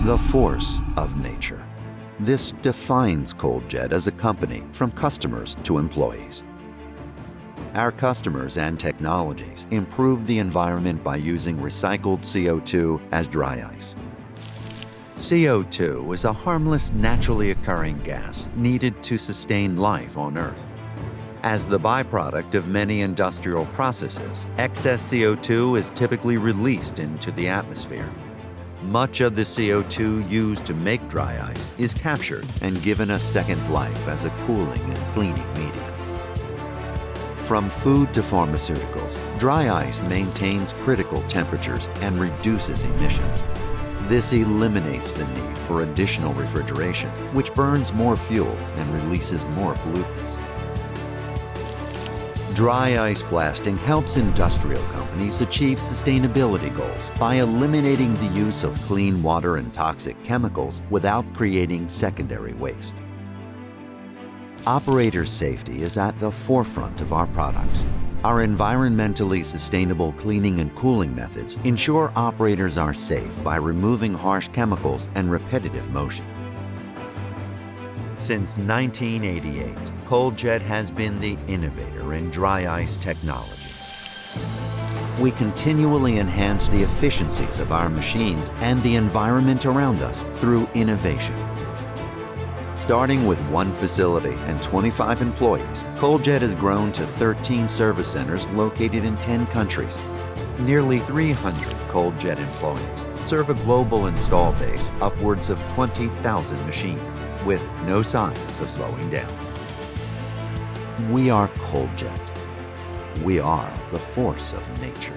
The force of nature. This defines ColdJet as a company from customers to employees. Our customers and technologies improve the environment by using recycled CO2 as dry ice. CO2 is a harmless, naturally occurring gas needed to sustain life on Earth. As the byproduct of many industrial processes, excess CO2 is typically released into the atmosphere. Much of the CO2 used to make dry ice is captured and given a second life as a cooling and cleaning medium. From food to pharmaceuticals, dry ice maintains critical temperatures and reduces emissions. This eliminates the need for additional refrigeration, which burns more fuel and releases more pollutants. Dry ice blasting helps industrial companies achieve sustainability goals by eliminating the use of clean water and toxic chemicals without creating secondary waste. Operator safety is at the forefront of our products. Our environmentally sustainable cleaning and cooling methods ensure operators are safe by removing harsh chemicals and repetitive motion. Since 1988, ColdJet has been the innovator in dry ice technologies. We continually enhance the efficiencies of our machines and the environment around us through innovation. Starting with one facility and 25 employees, ColdJet has grown to 13 service centers located in 10 countries. Nearly 300 ColdJet employees serve a global install base upwards of 20,000 machines, with no signs of slowing down. We are ColdJet. We are the force of nature.